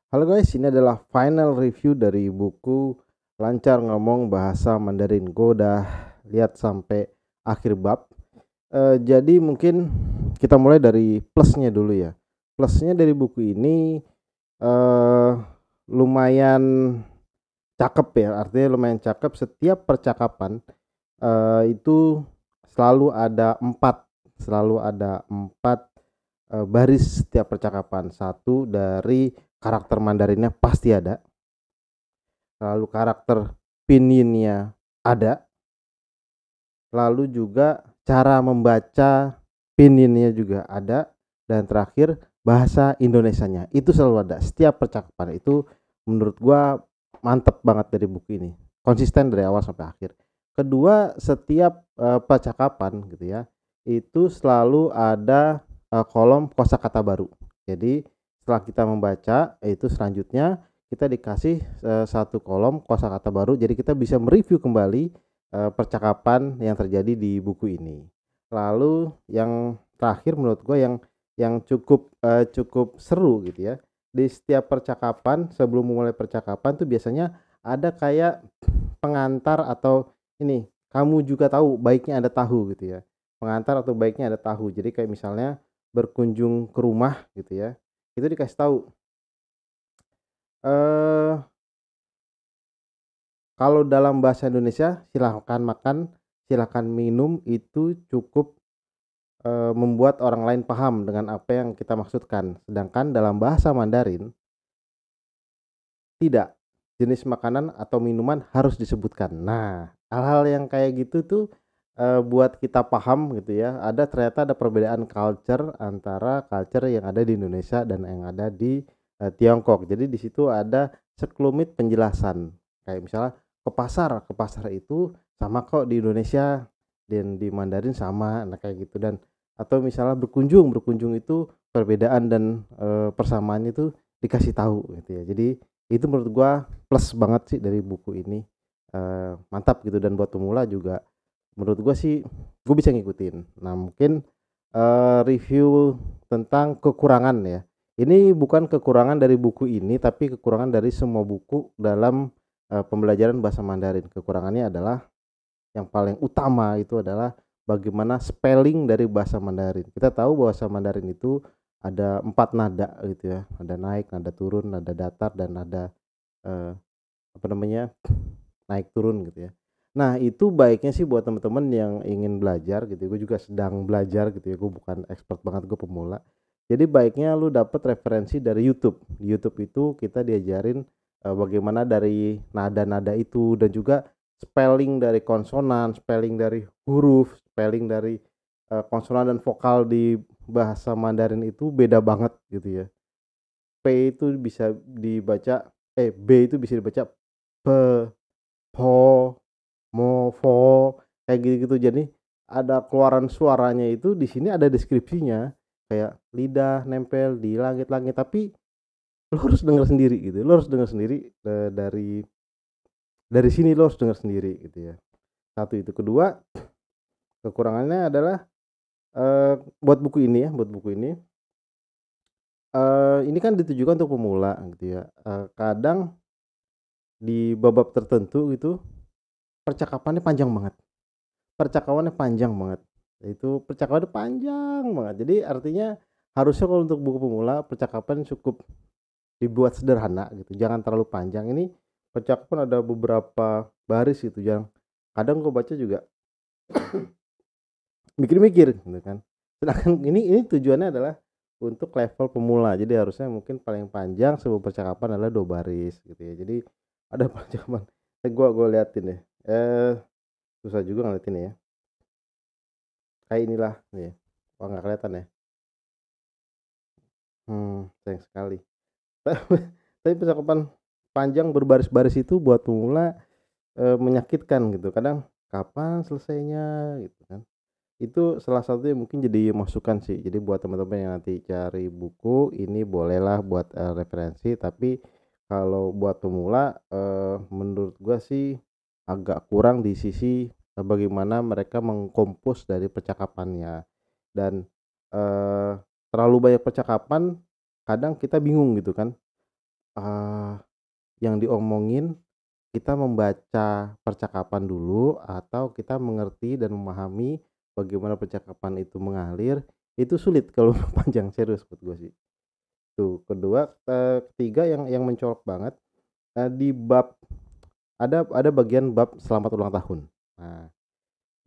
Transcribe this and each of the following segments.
Halo guys, ini adalah final review dari buku Lancar Ngomong Bahasa Mandarin. Gue udah lihat sampai akhir bab. Jadi mungkin kita mulai dari plusnya dulu ya. Plusnya dari buku ini eh, lumayan cakep ya. Artinya lumayan cakep. Setiap percakapan itu selalu ada empat baris setiap percakapan. Satu dari karakter Mandarinnya pasti ada, lalu karakter pinyin ada, lalu juga cara membaca pininnya juga ada, dan terakhir bahasa Indonesianya itu selalu ada setiap percakapan. Itu menurut gua mantep banget dari buku ini, konsisten dari awal sampai akhir. Kedua, setiap percakapan gitu ya, itu selalu ada kolom kosakata baru. Jadi setelah kita membaca itu selanjutnya kita dikasih satu kolom kosakata baru, jadi kita bisa mereview kembali percakapan yang terjadi di buku ini. Lalu yang terakhir menurut gue yang cukup seru gitu ya. Di setiap percakapan, sebelum memulai percakapan tuh biasanya ada kayak pengantar atau ini, kamu juga tahu baiknya ada tahu gitu ya. Pengantar atau baiknya ada tahu. Jadi kayak misalnya berkunjung ke rumah gitu ya. Itu dikasih tahu eh kalau dalam bahasa Indonesia silahkan makan, silahkan minum itu cukup membuat orang lain paham dengan apa yang kita maksudkan. Sedangkan dalam bahasa Mandarin tidak, jenis makanan atau minuman harus disebutkan. Nah, hal-hal yang kayak gitu tuh buat kita paham gitu ya. Ternyata ada perbedaan culture antara culture yang ada di Indonesia dan yang ada di Tiongkok. Jadi di situ ada sekelumit penjelasan. Kayak misalnya ke pasar itu sama kok di Indonesia dan di Mandarin sama, nah kayak gitu. Dan atau misalnya berkunjung itu perbedaan dan persamaannya itu dikasih tahu gitu ya. Jadi itu menurut gua plus banget sih dari buku ini. Mantap gitu, dan buat pemula juga menurut gua sih gue bisa ngikutin. Nah, mungkin review tentang kekurangan ya. Ini bukan kekurangan dari buku ini, tapi kekurangan dari semua buku dalam pembelajaran bahasa Mandarin. Kekurangannya adalah yang paling utama itu adalah bagaimana spelling dari bahasa Mandarin. Kita tahu bahasa Mandarin itu ada 4 nada gitu ya. Ada naik, nada turun, nada datar, dan nada eh, apa namanya, naik turun gitu ya. Nah, itu baiknya sih buat teman-teman yang ingin belajar gitu ya. Gue juga sedang belajar gitu ya. Gue bukan expert banget, gue pemula. Jadi baiknya lu dapet referensi dari YouTube. Di YouTube itu kita diajarin bagaimana dari nada-nada itu, dan juga spelling dari konsonan, spelling dari huruf, spelling dari konsonan dan vokal di bahasa Mandarin itu beda banget gitu ya. P itu bisa dibaca B itu bisa dibaca pe, po, mo, fo, kayak gitu-gitu. Jadi ada keluaran suaranya itu di sini ada deskripsinya, kayak lidah nempel di langit-langit, tapi lo harus dengar sendiri gitu. Lo harus dengar sendiri dari sini lo harus dengar sendiri gitu ya. Satu itu. Kedua, kekurangannya adalah buat buku ini ya, buat buku ini kan ditujukan untuk pemula gitu ya. Kadang di bab tertentu gitu percakapannya panjang banget. Percakapannya panjang banget. Itu percakapannya panjang banget. Jadi artinya harusnya kalau untuk buku pemula percakapan cukup dibuat sederhana gitu. Jangan terlalu panjang. Ini percakapan ada beberapa baris gitu yang kadang gue baca juga mikir-mikir gitu kan. Sedangkan ini tujuannya adalah untuk level pemula. Jadi harusnya mungkin paling panjang sebuah percakapan adalah 2 baris gitu ya. Jadi ada percakapan. Gue liatin deh. Susah juga ngeliatin ya. Kayak inilah nih. Ya. Wah, nggak kelihatan ya. Sayang sekali. Tapi percakapan panjang berbaris-baris itu buat pemula menyakitkan gitu. Kadang kapan selesainya gitu kan. Itu salah satunya mungkin jadi masukan sih. Jadi buat teman-teman yang nanti cari buku ini bolehlah buat referensi, tapi kalau buat pemula menurut gua sih agak kurang di sisi bagaimana mereka mengkompos dari percakapannya. Dan eh, terlalu banyak percakapan kadang kita bingung gitu kan. eee, yang diomongin kita membaca percakapan dulu atau kita mengerti dan memahami bagaimana percakapan itu mengalir, itu sulit kalau panjang, serius menurut gue sih. Tuh, kedua, ketiga yang mencolok banget, di bab ada bagian bab selamat ulang tahun. Nah,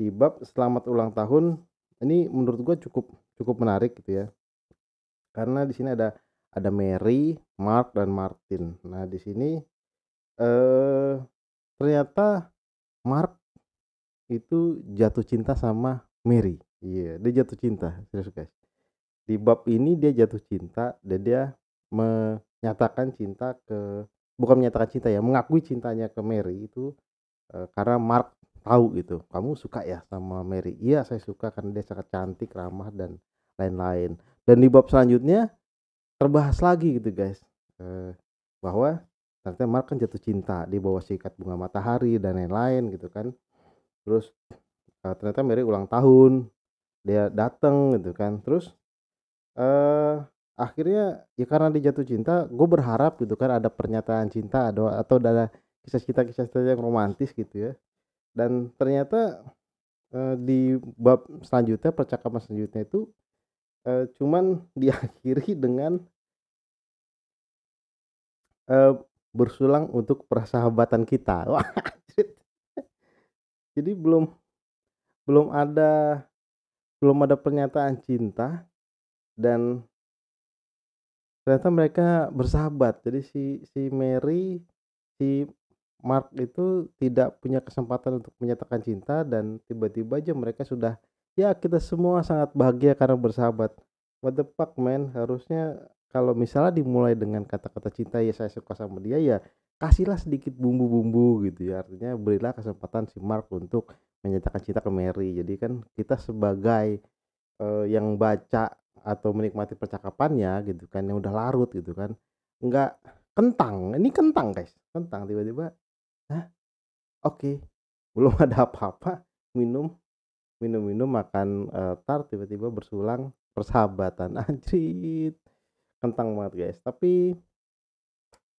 di bab selamat ulang tahun ini menurut gue cukup cukup menarik gitu ya, karena di sini ada Mary, Mark, dan Martin. Nah, di sini, eee, ternyata Mark itu jatuh cinta sama Mary. Iya, dia jatuh cinta, serius, guys. Di bab ini dia jatuh cinta dan dia menyatakan cinta bukan menyatakan cinta ya, mengakui cintanya ke Mary itu, karena Mark tahu gitu, "Kamu suka ya sama Mary?" "Iya, saya suka karena dia sangat cantik, ramah, dan lain-lain." Dan di bab selanjutnya terbahas lagi gitu, guys, eee, bahwa ternyata Mark kan jatuh cinta, di bawah sikat bunga matahari dan lain-lain gitu kan. Terus, ternyata Mary ulang tahun, dia dateng gitu kan. Terus, akhirnya ya karena dia jatuh cinta, gue berharap gitu kan ada pernyataan cinta atau ada kisah cinta yang romantis gitu ya. Dan ternyata, di bab selanjutnya, percakapan selanjutnya itu, cuman diakhiri dengan, eee, bersulang untuk persahabatan kita. Wah, anjir. Jadi belum ada belum ada pernyataan cinta dan ternyata mereka bersahabat. Jadi si Mary, si Mark itu tidak punya kesempatan untuk menyatakan cinta dan tiba-tiba aja mereka sudah, ya kita semua sangat bahagia karena bersahabat. What the fuck man, harusnya kalau misalnya dimulai dengan kata-kata cinta, "Ya saya suka sama dia," ya kasihlah sedikit bumbu-bumbu gitu ya. Artinya berilah kesempatan si Mark untuk menyatakan cinta ke Mary. Jadi kan kita sebagai yang baca atau menikmati percakapannya gitu kan, yang udah larut gitu kan, nggak kentang, ini kentang guys, kentang tiba-tiba, hah, oke, belum ada apa-apa, minum minum-minum, makan, tart, tiba-tiba bersulang persahabatan, anjrit, kentang banget guys. Tapi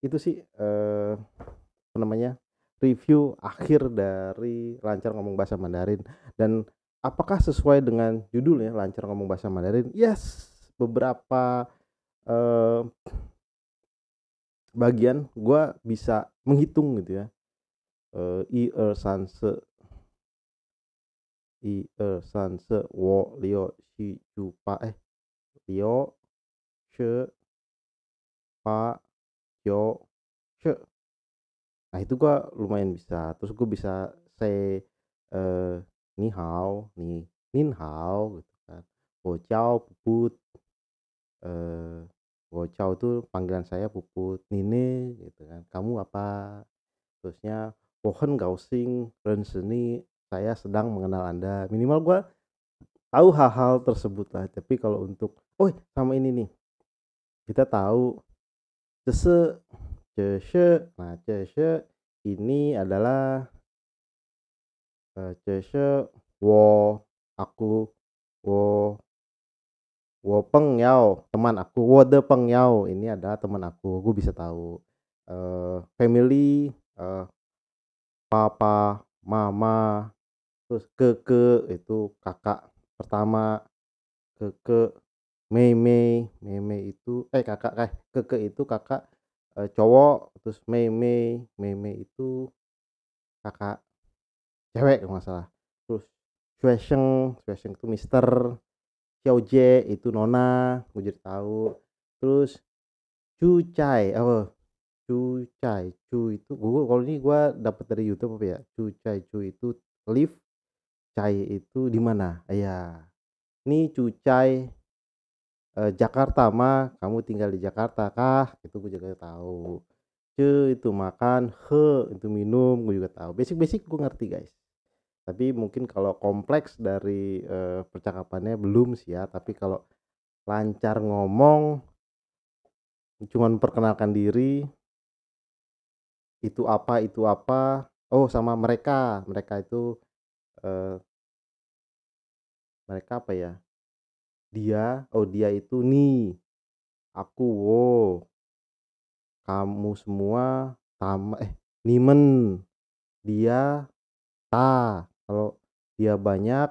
itu sih, apa namanya, review akhir dari Lancar Ngomong Bahasa Mandarin. Dan apakah sesuai dengan judulnya, Lancar Ngomong Bahasa Mandarin? Yes, beberapa, eee, bagian gua bisa menghitung gitu ya, i, san, se, san, se, wo, lio, shi, ju, pa, lio, she, pa, yo, she. Nah itu gua lumayan bisa, terus gua bisa say, eee, ni hao, nin hao gitu kan, wo ciao, puput, eee, wo ciao itu panggilan saya puput, nine gitu kan, kamu apa, terusnya wo hen gao xing, ren seni, saya sedang mengenal Anda, minimal gua tahu hal-hal tersebut lah. Tapi kalau untuk, oh sama ini nih, kita tahu cese, cese, nah cese ini adalah, cese wo, aku, wo wo peng yao, teman aku, wo de peng yao, ini adalah teman aku, gue bisa tahu. Family, papa, mama, terus keke itu kakak pertama, keke, mei, itu kakak, keke itu kakak, cowok, terus mei itu kakak cewek kalau nggak salah. Terus shuesheng itu mister, xiaojie itu nona, gue jadi tahu. Terus cucai, oh cucai, cu itu kalau ini gua dapat dari YouTube apa ya, cucai, cu itu live, cai itu di mana, iya. Ini cucai, Jakarta mah, kamu tinggal di Jakarta kah? Itu gue juga tahu. Ce itu makan, he itu minum, gue juga tahu. Basic-basic gue ngerti guys. Tapi mungkin kalau kompleks dari, percakapannya belum sih ya, tapi kalau lancar ngomong, cuman memperkenalkan diri, itu apa, oh sama mereka itu, eee, mereka apa ya, dia, oh dia itu ni, aku wo, kamu semua nimen, dia, ta, kalau dia banyak,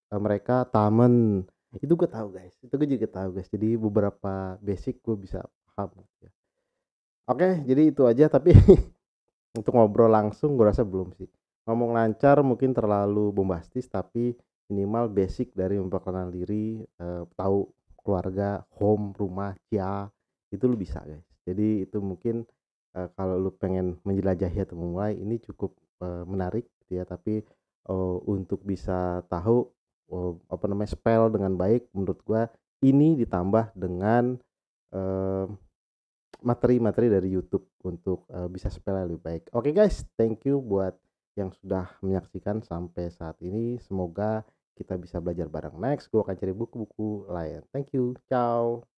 mereka tamen. Itu gue tahu guys, itu gue juga tahu guys. Jadi beberapa basic gue bisa paham gitu ya. Oke, jadi itu aja tapi untuk ngobrol langsung gue rasa belum sih. Ngomong lancar mungkin terlalu bombastis, tapi minimal basic dari memperkenalkan diri, tahu keluarga, home, rumah, ya, itu lu bisa guys. Jadi itu mungkin, kalau lu pengen menjelajahi atau memulai ini cukup, menarik gitu ya, tapi, untuk bisa tahu, apa namanya, spell dengan baik menurut gua ini ditambah dengan, eee materi-materi dari YouTube untuk, bisa spell lebih baik. Oke guys, thank you buat yang sudah menyaksikan sampai saat ini. Semoga kita bisa belajar bareng. Next, gue akan cari buku-buku lain. Thank you, ciao.